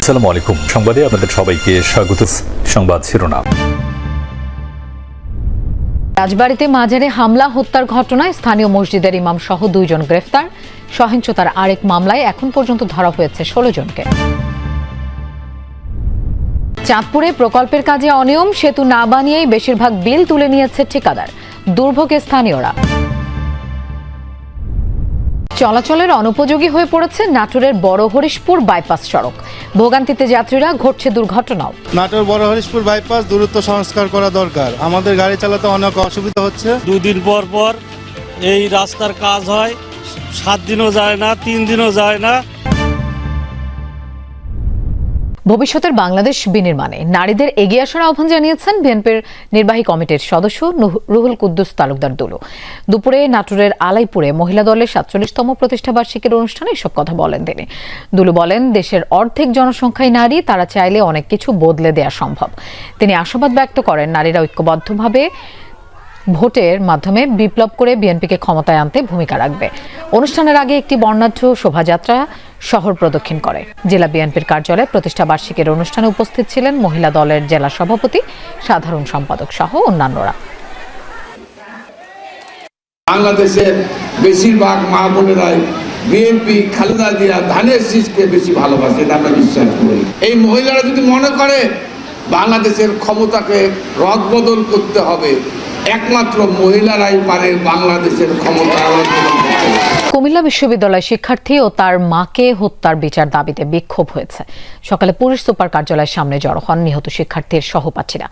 আসসালামু আলাইকুম। সংবাদে আপনাদের সবাইকে স্বাগত। সংবাদ শিরোনাম। রাজবাড়ীতে মাজারে হামলা হত্যার ঘটনায় স্থানীয় মসজিদের ইমাম সহ 2 জন গ্রেফতার। সহিংসতার আরেক মামলায় এখন পর্যন্ত ধরা হয়েছে 16 জনকে। চাঁদপুরে প্রকল্পের কাজে অনিয়ম, সেতু না বানিয়েই বেশিরভাগ বিল তুলে নিয়েছে ঠিকাদার। দুর্ভোগে স্থানীয়রা। চলাচলের অনুপযোগী হয়ে পড়েছে নাটোরের বড় হরিশপুর বাইপাস সড়ক। ভোগান্তিতে যাত্রীরা, ঘটছে দুর্ঘটনাও। নাটোর বড় হরিশপুর বাইপাস দ্রুত সংস্কার করা দরকার। আমাদের গাড়ি চালাতে অনেক অসুবিধা হচ্ছে। 2 দিন পর পর এই রাস্তার কাজ হয়, 7 দিনও যায় না, 3 দিনও যায় না। ভবিষ্যতের বাংলাদেশ বিনির্মাণে নারীদের এগিয়ে আসার আহ্বান জানিয়েছেন বিএনপির নির্বাহী কমিটির সদস্য রুহুল কুদ্দুস তালুকদার দুলু। দুপুরে নাটোরের আলাইপুরে মহিলা দলের 47তম প্রতিষ্ঠাবার্ষিকীর অনুষ্ঠানে এসব কথা বলেন তিনি। দুলু বলেন, দেশের অর্ধেক জনসংখ্যাই নারী, তারা চাইলে অনেক কিছু বদলে দেওয়া সম্ভব। তিনি আশাবাদ ব্যক্ত করেন, নারীরা ঐক্যবদ্ধভাবে ভোটের মাধ্যমে বিপ্লব করে বিএনপিকে ক্ষমতায় আনতে ভূমিকা রাখবে। অনুষ্ঠানের আগে একটি বর্ণাঢ্য শোভাযাত্রা শহর প্রদক্ষিণ করে। জেলা বিএনপির কার্যালয়ে প্রতিষ্ঠাবার্ষিকীর অনুষ্ঠানে উপস্থিত ছিলেন মহিলা দলের জেলা সভাপতি, সাধারণ সম্পাদক সহ অন্যান্যরা। বাংলাদেশের বেশিরভাগ মা বোনেরাই বিএনপি, খালেদা জিয়া, ধানের শীষকে বেশি ভালোবাসে, এটা আমরা বিশ্বাস করি। এই মহিলারা যদি মনে করে বাংলাদেশের ক্ষমতাকে রদবদল করতে হবে, একমাত্র মহিলারাই পারে বাংলাদেশের ক্ষমতা রদবদল করতে। কুমিল্লা বিশ্ববিদ্যালয় শিক্ষার্থী ও তার মাকে হত্যার বিচার দাবিতে বিক্ষোভ হয়েছে। সকালে পুলিশ সুপার কার্যালয়ের সামনে জড়ো হন নিহত শিক্ষার্থীর সহপাঠীরা।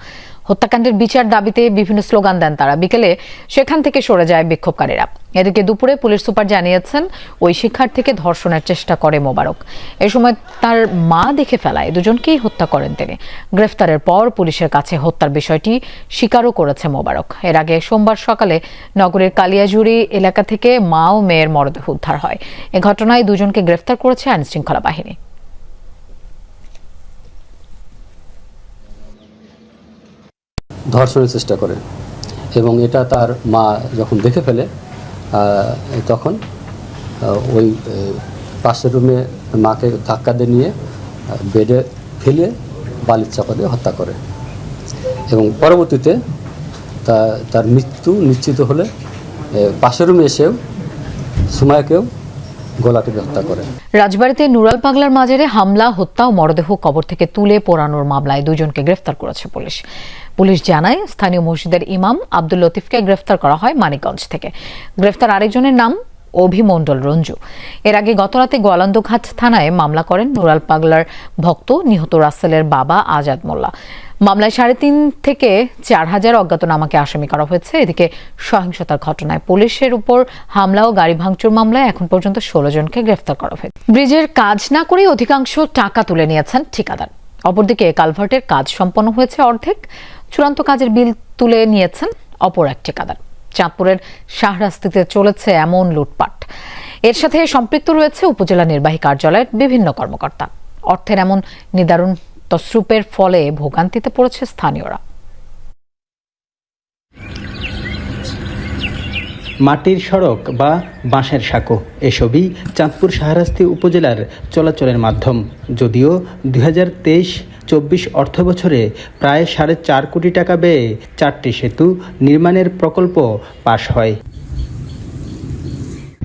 হত্যাকাণ্ডের বিচার দাবিতে বিভিন্ন স্লোগান দেন তারা। বিকেলে সেখান থেকে সরে যায় বিক্ষোভকারীরা। এদিকে দুপুরে পুলিশ সুপার জানিয়েছেন, ওই শিক্ষার্থীকে ধর্ষণের চেষ্টা করে মোবারক। এ সময় তার মা দেখে ফেলায় দুজনকেই হত্যা করেন তিনি। গ্রেফতারের পর পুলিশের কাছে হত্যার বিষয়টি স্বীকারও করেছে মোবারক। এর আগে সোমবার সকালে নগরের কালিয়াজুড়ি এলাকা থেকে মা ও মেয়ের মরদেহ উদ্ধার হয়। এ ঘটনায় দুজনকে গ্রেফতার করেছে আইনশৃঙ্খলা বাহিনী। ধর্ষণের চেষ্টা করে এবং এটা তার মা যখন দেখে ফেলে তখন ওই পাশের রুমে মাকে ধাক্কা দিয়ে নিয়ে বেডে ফেলে বালির চাপা দিয়ে হত্যা করে এবং পরবর্তীতে তার মৃত্যু নিশ্চিত হলে পাশের রুমে এসেও সুমায়াকেও গলা টিপে হত্যা করে। রাজবাড়ীতে নুরাল পাগলার মাজারে হামলা, হত্যা ও মরদেহ কবর থেকে তুলে পোড়ানোর মামলায় 2 জনকে গ্রেফতার করেছে পুলিশ। পুলিশ জানায়, স্থানীয় মসজিদের ইমাম আব্দুল লতিফকে গ্রেফতার করা হয় মানিকগঞ্জ থেকে। গ্রেফতার আরেকজনের নাম অভিমণ্ডল রঞ্জু। এর আগে গতরাতে গোয়ালন্দঘাট থানায় মামলা করেন নুরাল পাগলার ভক্ত নিহত রাসেলের বাবা আজাদ মোল্লা। মামলায় 3.5 থেকে 4,000 অজ্ঞাতনামাকে আসামি করা হয়েছে। এদিকে সহিংসতার ঘটনায় পুলিশের উপর হামলা ও গাড়ি ভাঙচুর মামলায় এখন পর্যন্ত 16 জনকে গ্রেফতার করা হয়েছে। ব্রিজের কাজ না করে অধিকাংশ টাকা তুলে নিয়েছেন ঠিকাদার। অপরদিকে কালভার্টের কাজ সম্পন্ন হয়েছে অর্ধেক, চূড়ান্ত কাজের বিল তুলে নিয়েছেন অপর এক ঠিকাদার। চাঁদপুরের শাহরাস্তিতে চলেছে এমন লুটপাট। এর সাথে সম্পৃক্ত রয়েছে উপজেলা নির্বাহী কার্যালয়ের বিভিন্ন কর্মকর্তা। অর্থের এমন নিদারুণ তসরুপের ফলে ভোগান্তিতে পড়েছে স্থানীয়রা। মাটির সড়ক বা বাঁশের সাঁকো, এসবই চাঁদপুর শাহরাস্তি উপজেলার চলাচলের মাধ্যম। যদিও 2023-24 অর্থ বছরে প্রায় 4.5 কোটি টাকা ব্যয়ে 4টি সেতু নির্মাণের প্রকল্প পাশ হয়।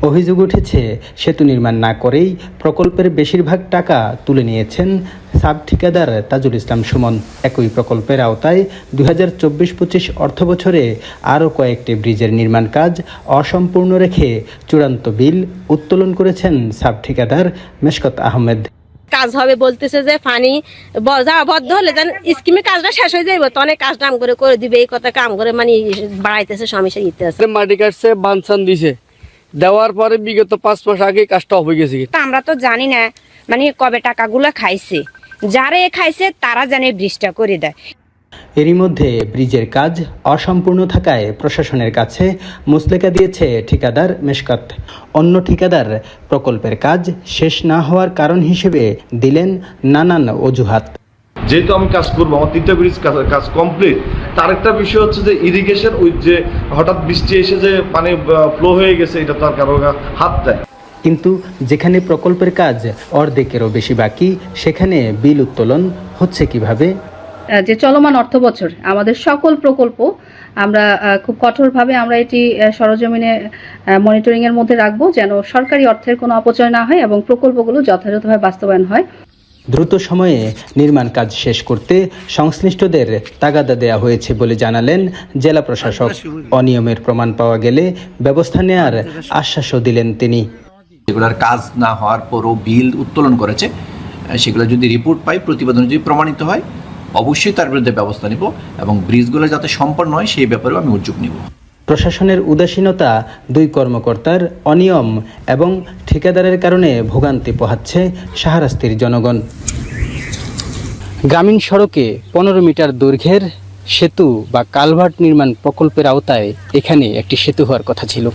অভিযোগ উঠেছে, সেতু নির্মাণ না করেই প্রকল্পের বেশিরভাগ টাকা তুলে নিয়েছেন সাব ঠিকাদার তাজুল ইসলাম সুমন। একই প্রকল্পের আওতায় 2024-25 অর্থ বছরে আরও কয়েকটি ব্রিজের নির্মাণ কাজ অসম্পূর্ণ রেখে চূড়ান্ত বিল উত্তোলন করেছেন সাব ঠিকাদার মেশকাত আহমেদ। কাজ হবে বলতেছে যে পানি বদ্ধ হলে যেন স্কিমে কাজটা শেষ হয়ে যাবে, তো অনেক কাজ নাম করে দিবে, এই কথা কাম করে মানে বাড়াইতেছে, সমস্যা দিতে আছে। মাটি কাটছে, বানসান দিছে, দেওয়ার পরে বিগত 5 মাস আগে কাজটা হয়ে গেছে। আমরা তো জানি না মানে কবে টাকাগুলো খাইছে, যারা খাইছে তারা জানে ব্রিজটা করে দেয়। এরই মধ্যে ব্রিজের কাজ অসম্পূর্ণ থাকায় প্রশাসনের কাছে মুচলেকা দিয়েছে ঠিকাদার মেশকাত। অন্য ঠিকাদার প্রকল্পের কাজ শেষ না হওয়ার কারণ হিসেবে দিলেন নানান অজুহাত। যেহেতু আমি কাজ করবো, আমার 3টা ব্রিজ কাজ কমপ্লিট। তার একটা বিষয় হচ্ছে যে ইরিগেশন, ওই যে হঠাৎ বৃষ্টি এসে যে পানি ফ্লো হয়ে গেছে, এটা তার কারো হাত দেয়। কিন্তু যেখানে প্রকল্পের কাজ অর্ধেকেরও বেশি বাকি, সেখানে বিল উত্তোলন হচ্ছে কিভাবে? যে চলমান অর্থ বছর আমাদের সকল প্রকল্প আমরা খুব কঠোরভাবে আমরা এটি সরজমিনে মনিটরিং এর মধ্যে রাখবো, যেন সরকারি অর্থের কোনো অপচয় না হয় এবং প্রকল্পগুলো যথাযথভাবে বাস্তবায়ন হয়। দ্রুত সময়ে নির্মাণ কাজ শেষ করতে সংশ্লিষ্টদের তাগাদা দেওয়া হয়েছে বলে জানালেন জেলা প্রশাসক। অনিয়মের প্রমাণ পাওয়া গেলে ব্যবস্থা নেয়ার আশ্বাসও দিলেন তিনি। যেগুলোর কাজ না হওয়ার পরও বিল উত্তোলন করেছে, সেগুলো যদি রিপোর্ট পাই, প্রতিবেদন যদি প্রমাণিত হয়, অবশ্যই তার বিরুদ্ধে ব্যবস্থা নিব এবং ব্রিজগুলো যাতে সম্পন্ন হয় সেই ব্যাপারেও আমি উদ্যোগ নিব। প্রশাসনের উদাসীনতা, দুই কর্মকর্তার অনিয়ম এবং ঠিকাদারের কারণে ভোগান্তি পোহাচ্ছে শাহরাস্তির জনগণ। গ্রামীণ সড়কে 15 মিটার দৈর্ঘ্যের সেতু বা কালভার্ট নির্মাণ প্রকল্পের আওতায় এখানে একটি সেতু হওয়ার কথা ছিল।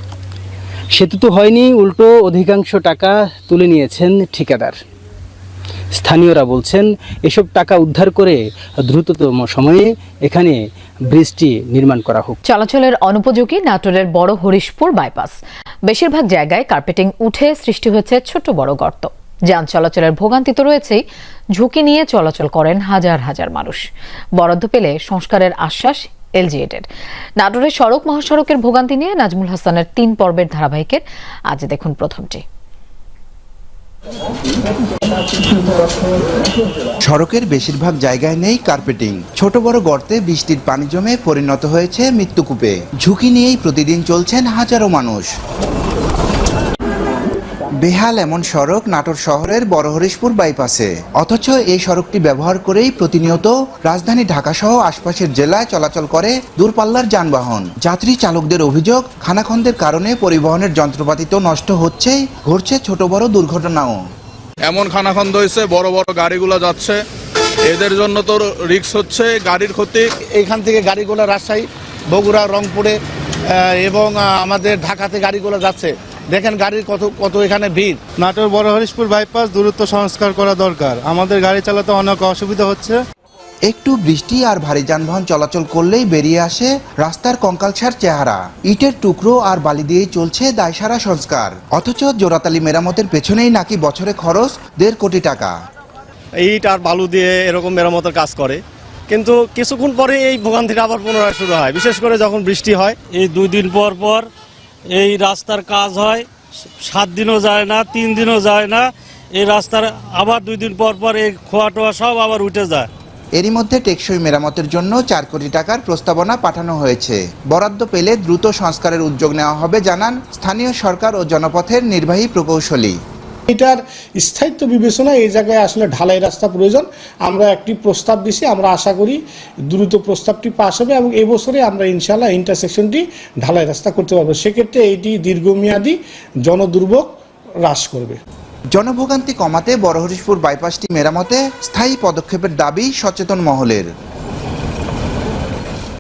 সেতু তো হয়নি, উল্টো অধিকাংশ টাকা তুলে নিয়েছেন ঠিকাদার। স্থানীয়রা বলছেন এসব টাকা উদ্ধার করে দ্রুততম সময়ে এখানে ব্রিজটি নির্মাণ করা হোক। চলাচলের অনুপযোগী নাটোরের বড় হরিশপুর বাইপাস। বেশিরভাগ জায়গায় কার্পেটিং উঠে সৃষ্টি হয়েছে ছোট বড় গর্ত। যান চলাচলের ভোগান্তি তো রয়েছেই, ঝুঁকি নিয়ে চলাচল করেন হাজার হাজার মানুষ। বরাদ্দ পেলে সংস্কারের আশ্বাস এলজিএডের। নাটোরের সড়ক মহাসড়কের ভোগান্তি নিয়ে নাজমুল হাসানের 3 পর্বের ধারাবাহিকের আজ দেখুন প্রথমটি। সড়কের বেশিরভাগ জায়গায় নেই কার্পেটিং। ছোট বড় গর্তে বৃষ্টির পানি জমে পরিণত হয়েছে মৃত্যুকূপে। ঝুঁকি নিয়েই প্রতিদিন চলছেন হাজারো মানুষ। বেহাল এমন সড়ক নাটোর শহরের বড় হরিশপুর বাইপাসে। অথচ এই সড়কটি ব্যবহার করেই প্রতিনিয়ত রাজধানী ঢাকা সহ আশপাশের জেলায় চলাচল করে দূরপাল্লার যানবাহন। যাত্রী চালকদের অভিযোগ, খানাখন্দের কারণে পরিবহনের যন্ত্রপাতি তো নষ্ট হচ্ছেই, ঘটছে ছোট বড় দুর্ঘটনাও। এমন খানাখন্দ হয়েছে, বড় বড় গাড়িগুলো যাচ্ছে, এদের জন্য তো রিস্ক হচ্ছে, গাড়ির ক্ষতি। এইখান থেকে গাড়িগুলো রাজশাহী, বগুড়া, রংপুরে এবং আমাদের ঢাকাতে গাড়িগুলো যাচ্ছে। দেখেন গাড়ির কত এখানে ভিড়। নাটোর বড় হরিশপুর বাইপাস দ্রুত সংস্কার করা দরকার। আমাদের গাড়ি চালাতে অনেক অসুবিধা হচ্ছে। একটু বৃষ্টি আর ভারী যানবাহন চলাচল করলেই বেরিয়ে আসে রাস্তার কঙ্কালসার চেহারা। ইটের টুকরো আর বালি দিয়েই চলছে দায়সারা সংস্কার। অথচ জোড়াতালি মেরামতের পেছনেই নাকি বছরে খরচ 1.5 কোটি টাকা। ইট আর বালু দিয়ে এরকম মেরামতের কাজ করে, কিন্তু কিছুক্ষণ পরে এই ভোগান্তিটা আবার পুনরায় শুরু হয়, বিশেষ করে যখন বৃষ্টি হয়। এই 2 দিন পর পর এই রাস্তার কাজ হয়, 7 দিনও যায় না, 3 দিনও যায় না। এই রাস্তার আবার 2 দিন পর পর এই খোয়া টোয়া সব আবার উঠে যায়। এরই মধ্যে টেকসই মেরামতের জন্য 4 কোটি টাকার প্রস্তাবনা পাঠানো হয়েছে। বরাদ্দ পেলে দ্রুত সংস্কারের উদ্যোগ নেওয়া হবে জানান স্থানীয় সরকার ও জনপথের নির্বাহী প্রকৌশলী। এটার স্থায়িত্ব বিবেচনা এই জায়গায় আসলে ঢালাই রাস্তা প্রয়োজন। আমরা একটি প্রস্তাব দিছি, আমরা আশা করি দ্রুত প্রস্তাবটি পাস হবে এবং এই বছরে আমরা ইনশাআল্লাহ ইন্টারসেকশনটি ঢালাই রাস্তা করতে পারবো। সেক্ষেত্রে এটি দীর্ঘমেয়াদী জনদুর্ভোগ হ্রাস করবে। জনভোগান্তি কমাতে বড় হরিশপুর বাইপাসটি মেরামতে স্থায়ী পদক্ষেপের দাবি সচেতন মহলের।